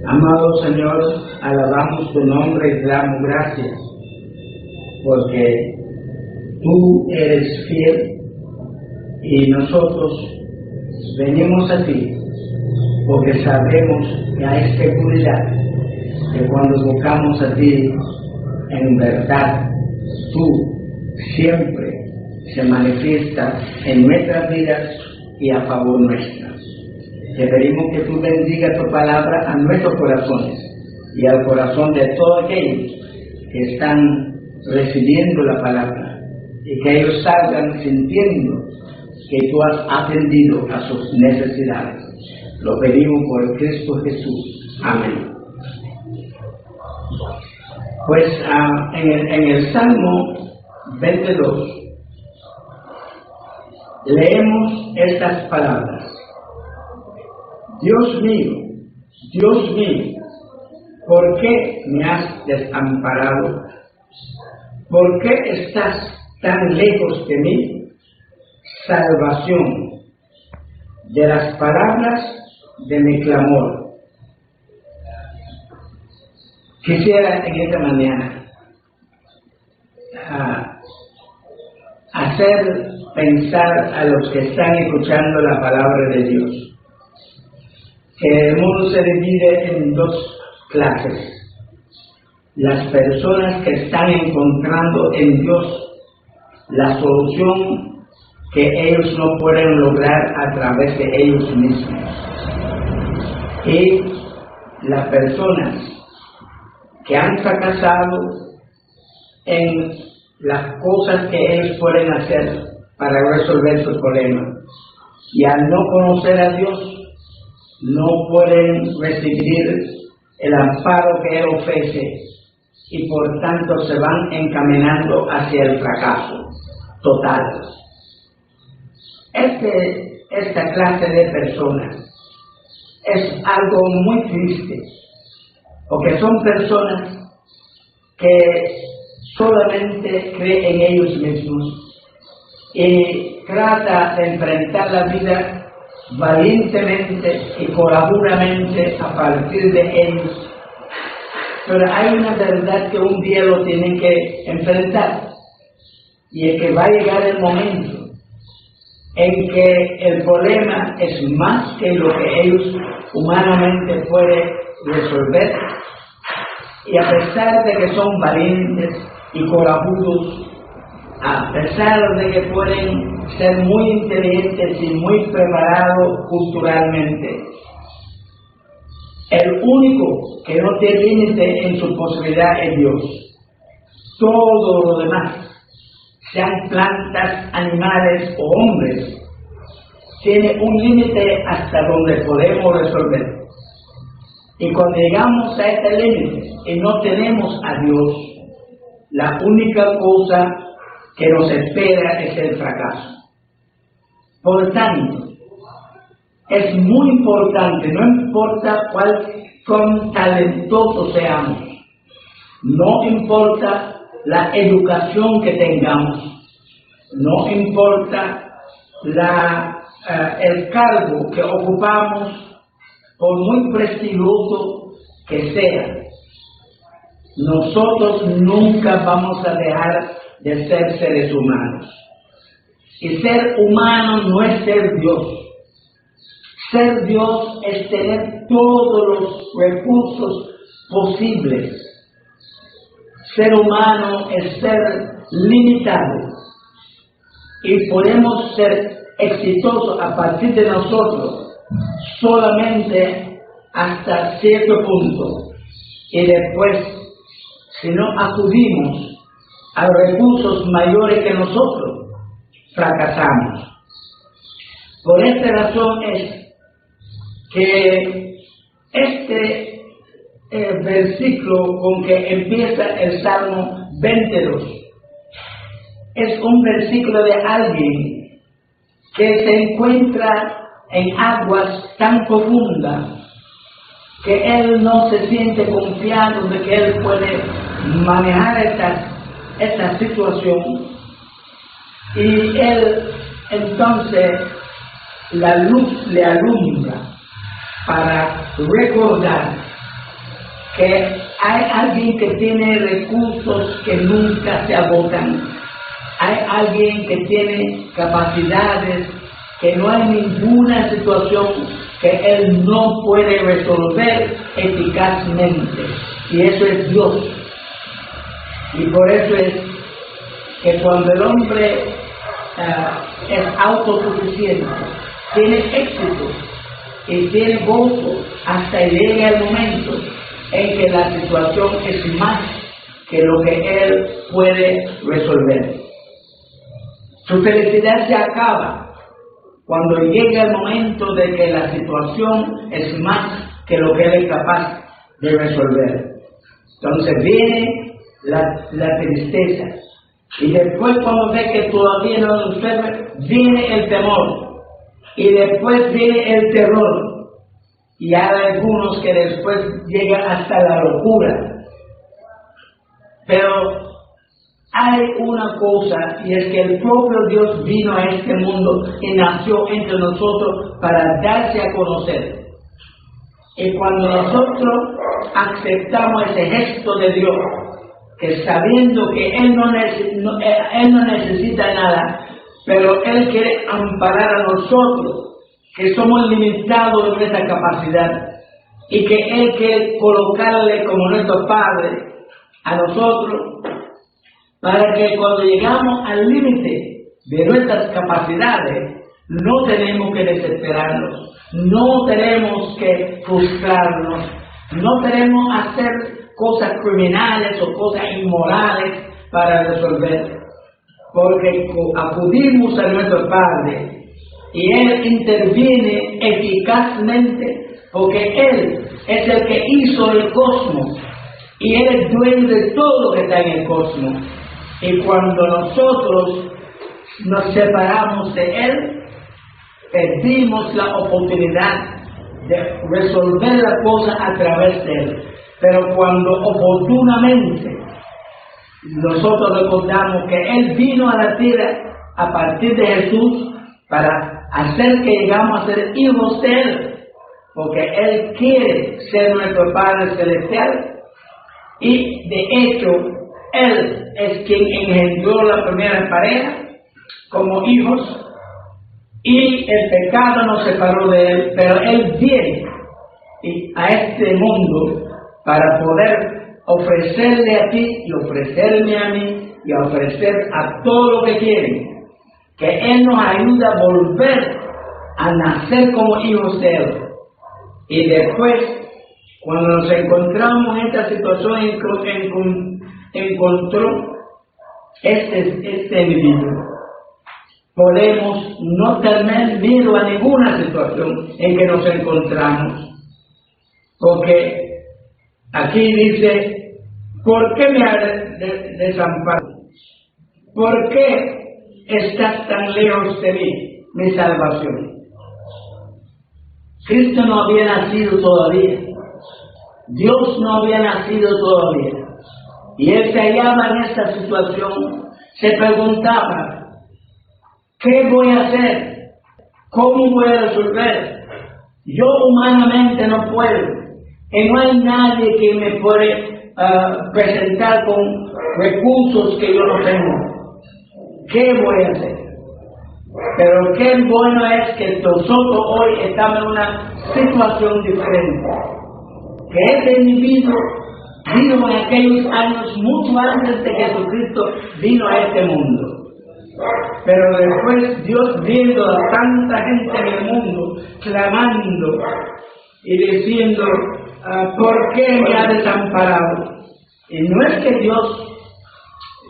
Amado Señor, alabamos tu nombre y te damos gracias, porque tú eres fiel y nosotros venimos a ti porque sabemos que hay seguridad que cuando buscamos a ti, en verdad, tú siempre se manifiesta en nuestras vidas y a favor nuestra. Te pedimos que tú bendigas tu palabra a nuestros corazones y al corazón de todos aquellos que están recibiendo la palabra, y que ellos salgan sintiendo que tú has atendido a sus necesidades. Lo pedimos por Cristo Jesús. Amén. Pues en el Salmo 22 leemos estas palabras: Dios mío, ¿por qué me has desamparado? ¿Por qué estás tan lejos de mí? Salvación de las palabras de mi clamor. Quisiera en esta mañana hacer pensar a los que están escuchando la palabra de Dios que el mundo se divide en dos clases: las personas que están encontrando en Dios la solución que ellos no pueden lograr a través de ellos mismos, y las personas que han fracasado en las cosas que ellos pueden hacer para resolver sus problemas, y al no conocer a Dios no pueden recibir el amparo que Él ofrece, y por tanto se van encaminando hacia el fracaso total. Esta clase de personas es algo muy triste, porque son personas que solamente creen en ellos mismos y tratan de enfrentar la vida valientemente y corajuradamente a partir de ellos. Pero hay una verdad que un día lo tienen que enfrentar, y es que va a llegar el momento en que el problema es más que lo que ellos humanamente pueden resolver, y a pesar de que son valientes y corajudos, a pesar de que pueden ser muy inteligentes y muy preparados culturalmente, el único que no tiene límite en su posibilidad es Dios. Todo lo demás, sean plantas, animales o hombres, tiene un límite hasta donde podemos resolver. Y cuando llegamos a este límite y no tenemos a Dios, la única cosa que nos espera es el fracaso. Por tanto, es muy importante, no importa cuán talentosos seamos, no importa la educación que tengamos, no importa el cargo que ocupamos, por muy prestigioso que sea, nosotros nunca vamos a dejar de ser seres humanos. Y ser humano no es ser Dios. Ser Dios es tener todos los recursos posibles. Ser humano es ser limitado, y podemos ser exitosos a partir de nosotros solamente hasta cierto punto, y después, si no acudimos a recursos mayores que nosotros, fracasamos. Por esta razón es que este versículo con que empieza el Salmo 22 es un versículo de alguien que se encuentra en aguas tan profundas que él no se siente confiado de que él puede manejar esta situación, y él entonces la luz le alumbra para recordar que hay alguien que tiene recursos que nunca se agotan. Hay alguien que tiene capacidades, que no hay ninguna situación que Él no puede resolver eficazmente. Y eso es Dios. Y por eso es que cuando el hombre es autosuficiente, tiene éxito y tiene gozo hasta que llegue el momento en que la situación es más que lo que él puede resolver. Su felicidad se acaba cuando llega el momento de que la situación es más que lo que él es capaz de resolver. Entonces viene la tristeza, y después cuando ve que todavía no lo resuelve, viene el temor, y después viene el terror, y hay algunos que después llegan hasta la locura. Pero hay una cosa, y es que el propio Dios vino a este mundo y nació entre nosotros para darse a conocer. Y cuando nosotros aceptamos ese gesto de Dios, que sabiendo que Él no necesita nada, pero Él quiere amparar a nosotros, que somos limitados en nuestra capacidad, y que Él quiere colocarle como nuestro Padre a nosotros, para que cuando llegamos al límite de nuestras capacidades, no tenemos que desesperarnos, no tenemos que frustrarnos, no tenemos que hacer cosas criminales o cosas inmorales para resolver, porque acudimos a nuestro Padre y Él interviene eficazmente, porque Él es el que hizo el cosmos y Él es dueño de todo lo que está en el cosmos. Y cuando nosotros nos separamos de Él, perdimos la oportunidad de resolver la cosa a través de Él. Pero cuando oportunamente nosotros recordamos que Él vino a la tierra a partir de Jesús para hacer que llegamos a ser hijos de Él, porque Él quiere ser nuestro Padre Celestial, y de hecho Él es quien engendró la primera pareja como hijos, y el pecado nos separó de Él, pero Él viene a este mundo para poder ofrecerle a ti y ofrecerme a mí y ofrecer a todo lo que quieren, que Él nos ayuda a volver a nacer como hijos de Él. Y después, cuando nos encontramos en esta situación, encontró este individuo, podemos no tener miedo a ninguna situación en que nos encontramos, porque aquí dice: ¿por qué me has desamparado? ¿Por qué estás tan lejos de mí, mi salvación? Cristo no había nacido todavía, Dios no había nacido todavía, y Él se hallaba en esta situación. Se preguntaba: ¿qué voy a hacer? ¿Cómo voy a resolver? Yo humanamente no puedo, y no hay nadie que me puede presentar con recursos que yo no tengo. ¿Qué voy a hacer? Pero qué bueno es que nosotros hoy estamos en una situación diferente, que este individuo vino en aquellos años mucho antes de que Jesucristo vino a este mundo. Pero después Dios, viendo a tanta gente en el mundo clamando y diciendo: ¿por qué me ha desamparado? Y no es que Dios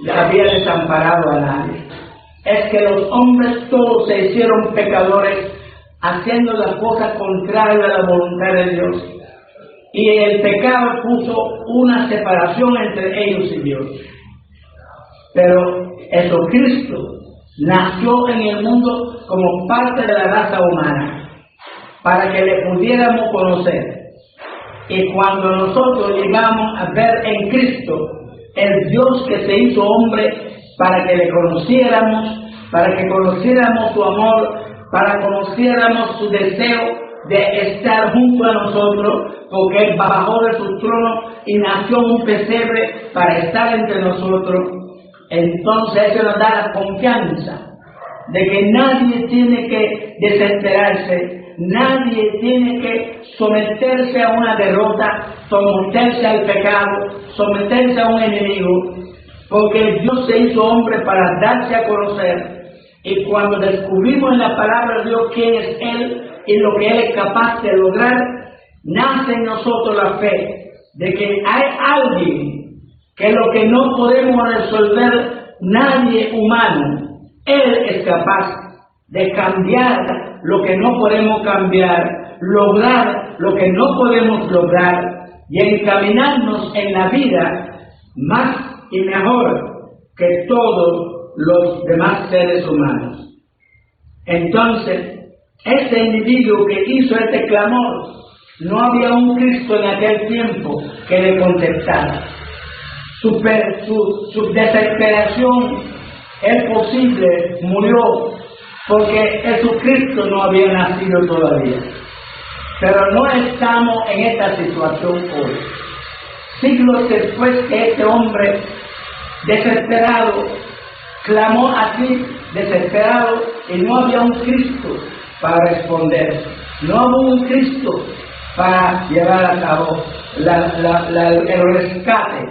le había desamparado a nadie, es que los hombres todos se hicieron pecadores, haciendo las cosas contrarias a la voluntad de Dios, y el pecado puso una separación entre ellos y Dios. Pero Jesucristo nació en el mundo como parte de la raza humana, para que le pudiéramos conocer. Y cuando nosotros llegamos a ver en Cristo el Dios que se hizo hombre, para que le conociéramos, para que conociéramos su amor, para que conociéramos su deseo de estar junto a nosotros, porque Él bajó de su trono y nació en un pesebre para estar entre nosotros. Entonces eso nos da la confianza de que nadie tiene que desesperarse, nadie tiene que someterse a una derrota, someterse al pecado, someterse a un enemigo, porque Dios se hizo hombre para darse a conocer. Y cuando descubrimos en la palabra de Dios quién es Él y lo que Él es capaz de lograr, nace en nosotros la fe de que hay alguien que lo que no podemos resolver nadie humano, Él es capaz de cambiar lo que no podemos cambiar, lograr lo que no podemos lograr y encaminarnos en la vida más y mejor que todos los demás seres humanos. Entonces, este individuo que hizo este clamor, no había un Cristo en aquel tiempo que le contestara. Su desesperación es posible, murió, porque Jesucristo no había nacido todavía. Pero no estamos en esta situación hoy. Siglos después que este hombre desesperado clamó así, desesperado, y no había un Cristo para responder. No había un Cristo para llevar a cabo el rescate.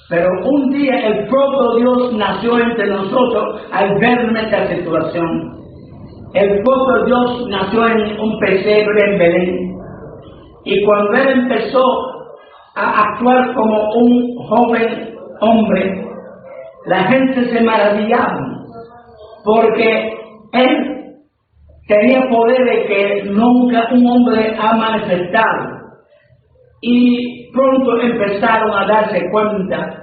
Pero un día el propio Dios nació entre nosotros al ver nuestra situación. El propio Dios nació en un pesebre en Belén. Y cuando Él empezó a actuar como un joven hombre, la gente se maravillaba, porque Él tenía poderes que nunca un hombre ha manifestado. Y pronto empezaron a darse cuenta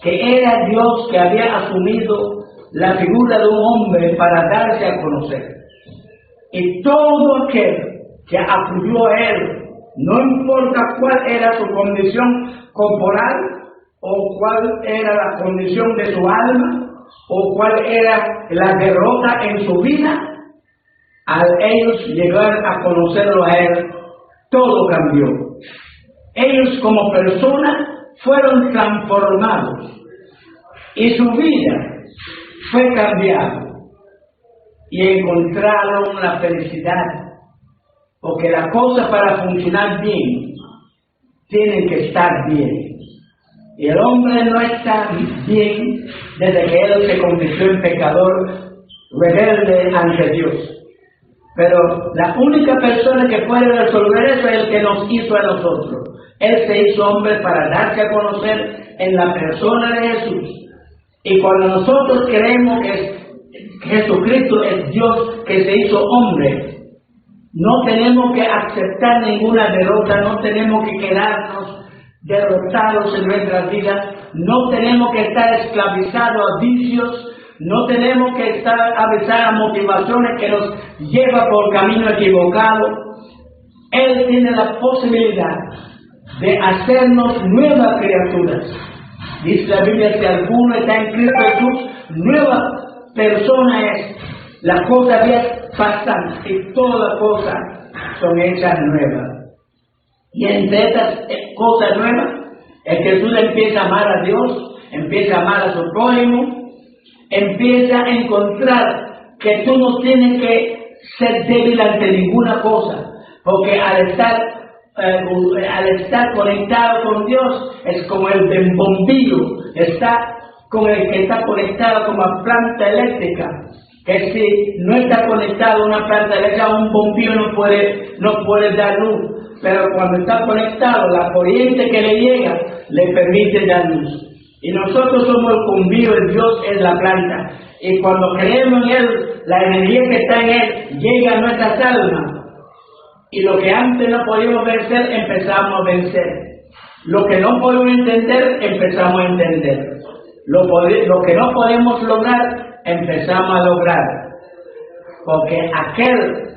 que era Dios que había asumido la figura de un hombre para darse a conocer. Y todo aquel que acudió a Él, no importa cuál era su condición corporal, o cuál era la condición de su alma, o cuál era la derrota en su vida, al ellos llegar a conocerlo a Él, todo cambió. Ellos como personas fueron transformados y su vida fue cambiada y encontraron la felicidad, porque las cosas para funcionar bien tienen que estar bien, y el hombre no está bien desde que él se convirtió en pecador rebelde ante Dios. Pero la única persona que puede resolver eso es el que nos hizo a nosotros. Él se hizo hombre para darse a conocer en la persona de Jesús. Y cuando nosotros creemos que Jesucristo es Dios que se hizo hombre, no tenemos que aceptar ninguna derrota, no tenemos que quedarnos derrotados en nuestras vidas, no tenemos que estar esclavizados a vicios, no tenemos que estar avisados a motivaciones que nos llevan por camino equivocado. Él tiene la posibilidad de hacernos nuevas criaturas. Dice la Biblia, si alguno está en Cristo Jesús, nueva persona es. Las cosas viejas pasan y todas las cosas son hechas nuevas. Y entre estas cosas nuevas, es que Jesús empieza a amar a Dios, empieza a amar a su prójimo, empieza a encontrar que tú no tienes que ser débil ante ninguna cosa, porque al estar conectado con Dios es como el bombillo, está con el que está conectado como a planta eléctrica, que si no está conectado a una planta eléctrica, un bombillo no puede dar luz, pero cuando está conectado, la corriente que le llega le permite dar luz. Y nosotros somos el bombillo, el Dios es la planta, y cuando creemos en Él, la energía que está en Él llega a nuestras almas. Y lo que antes no podíamos vencer, empezamos a vencer. Lo que no podemos entender, empezamos a entender. Lo que no podemos lograr, empezamos a lograr. Porque aquel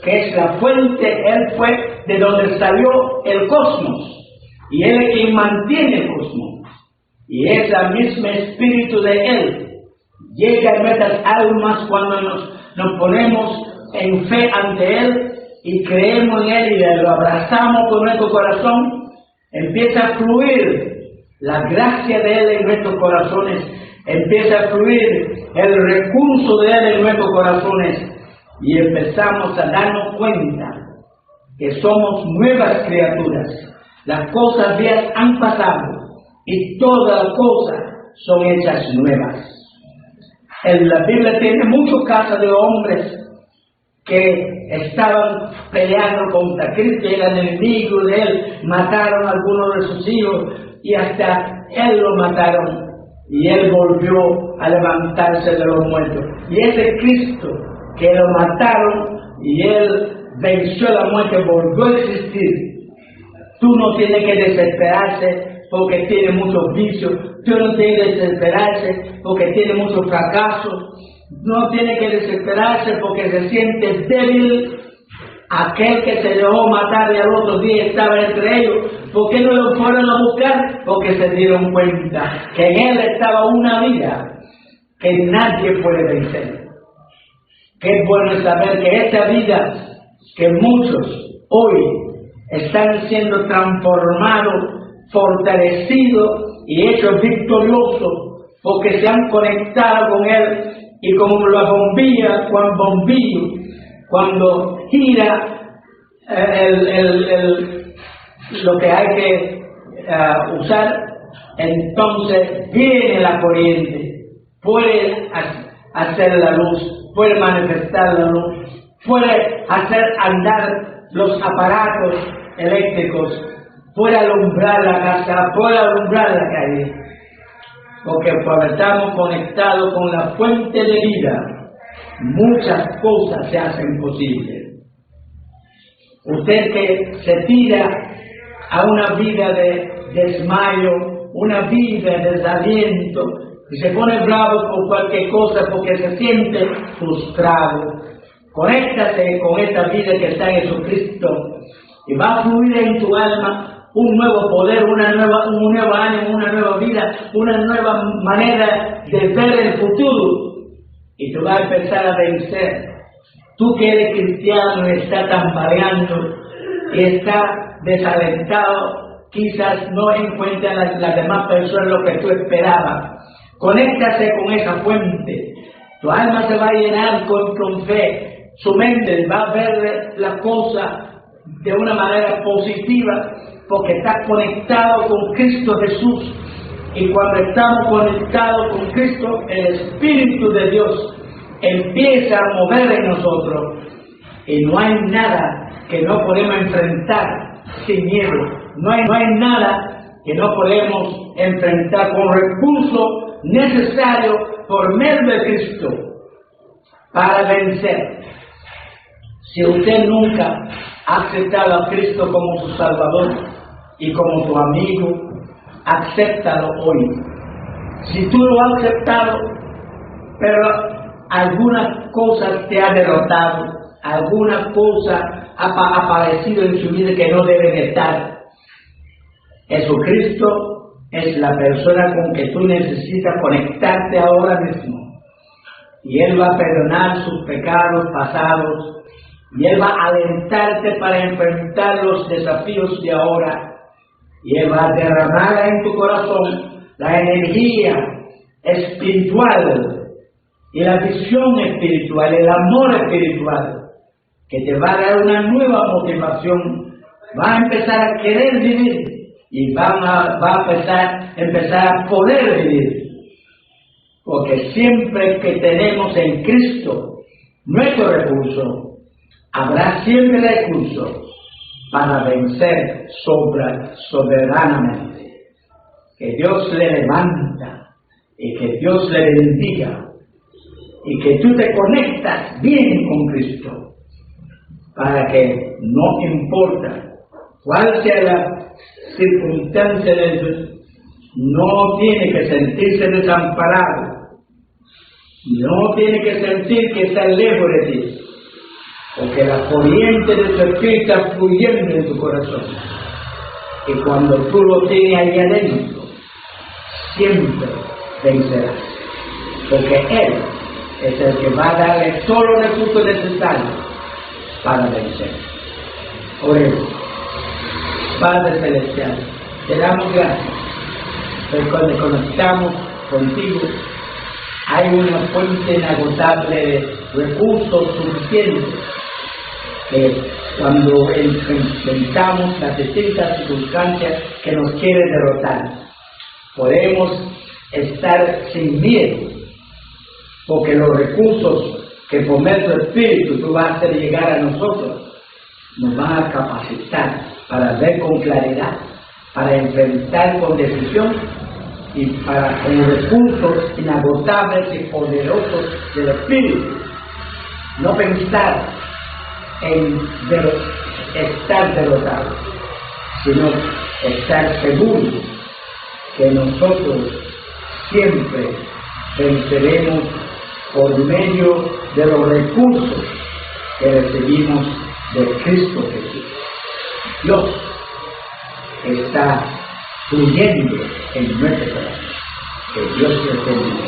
que es la fuente, Él fue de donde salió el cosmos. Y Él es quien mantiene el cosmos. Y es el mismo espíritu de Él. Llega a nuestras almas cuando nos ponemos en fe ante Él. y creemos en Él y lo abrazamos con nuestro corazón, empieza a fluir la gracia de Él en nuestros corazones, empieza a fluir el recurso de Él en nuestros corazones y empezamos a darnos cuenta que somos nuevas criaturas. Las cosas viejas han pasado y todas las cosas son hechas nuevas. En la Biblia tiene muchos casos de hombres que estaban peleando contra Cristo, eran enemigos de Él, mataron a algunos de sus hijos y hasta Él lo mataron y Él volvió a levantarse de los muertos. Y ese Cristo que lo mataron y Él venció la muerte, volvió a existir. Tú no tienes que desesperarse porque tiene muchos vicios, tú no tienes que desesperarse porque tiene muchos fracasos, no tiene que desesperarse porque se siente débil. Aquel que se dejó matar y al otro día estaba entre ellos, ¿por qué no lo fueron a buscar? Porque se dieron cuenta que en él estaba una vida que nadie puede vencer. Qué bueno es saber que esta vida que muchos hoy están siendo transformados, fortalecidos y hechos victoriosos porque se han conectado con Él, y como la bombilla, cuando gira lo que hay que usar, entonces viene la corriente, puede hacer la luz, puede manifestar la luz, puede hacer andar los aparatos eléctricos, puede alumbrar la casa, puede alumbrar la calle, porque cuando estamos conectados con la fuente de vida, muchas cosas se hacen posibles. Usted que se tira a una vida de desmayo, una vida de desaliento, y se pone bravo por cualquier cosa porque se siente frustrado, conéctate con esta vida que está en Jesucristo y va a fluir en tu alma un nuevo poder, un nuevo ánimo, una nueva vida, una nueva manera de ver el futuro, y tú vas a empezar a vencer. Tú que eres cristiano y estás tambaleando y estás desalentado, quizás no encuentres las demás personas lo que tú esperabas. Conéctase con esa fuente, tu alma se va a llenar con fe, su mente va a ver la cosa de una manera positiva porque está conectado con Cristo Jesús, y cuando estamos conectados con Cristo, el Espíritu de Dios empieza a mover en nosotros y no hay nada que no podemos enfrentar sin miedo, no hay nada que no podemos enfrentar con recursos necesarios por medio de Cristo para vencer. Si usted nunca ha aceptado a Cristo como su Salvador y como tu amigo, acéptalo hoy. Si tú lo has aceptado, pero algunas cosas te han derrotado, algunas cosas han aparecido en su vida que no deben estar, Jesucristo es la persona con que tú necesitas conectarte ahora mismo, y Él va a perdonar sus pecados pasados, y Él va a alentarte para enfrentar los desafíos de ahora, y Él va a derramar en tu corazón la energía espiritual y la visión espiritual, el amor espiritual, que te va a dar una nueva motivación. Va a empezar a querer vivir y va a empezar a poder vivir, porque siempre que tenemos en Cristo nuestro recurso, habrá siempre recursos para vencer soberanamente. Que Dios le levanta y que Dios le bendiga y que tú te conectas bien con Cristo para que no importa cuál sea la circunstancia de Dios, no tiene que sentirse desamparado, no tiene que sentir que está lejos de ti, porque la corriente de su espíritu está fluyendo en tu corazón, y cuando tú lo tienes ahí adentro, siempre vencerás, porque Él es el que va a darle todos los recursos necesarios para vencer. Oremos. Padre Celestial, te damos gracias, porque cuando conectamos contigo hay una fuente inagotable de recursos suficientes que cuando enfrentamos las distintas circunstancias que nos quieren derrotar, podemos estar sin miedo, porque los recursos que por medio del Espíritu tú vas a hacer llegar a nosotros nos van a capacitar para ver con claridad, para enfrentar con decisión y para con recursos inagotables y poderosos del Espíritu no pensar en estar derrotados, sino estar seguros que nosotros siempre venceremos por medio de los recursos que recibimos de Cristo Jesús. Dios está fluyendo en nuestro corazón. Que Dios te bendiga.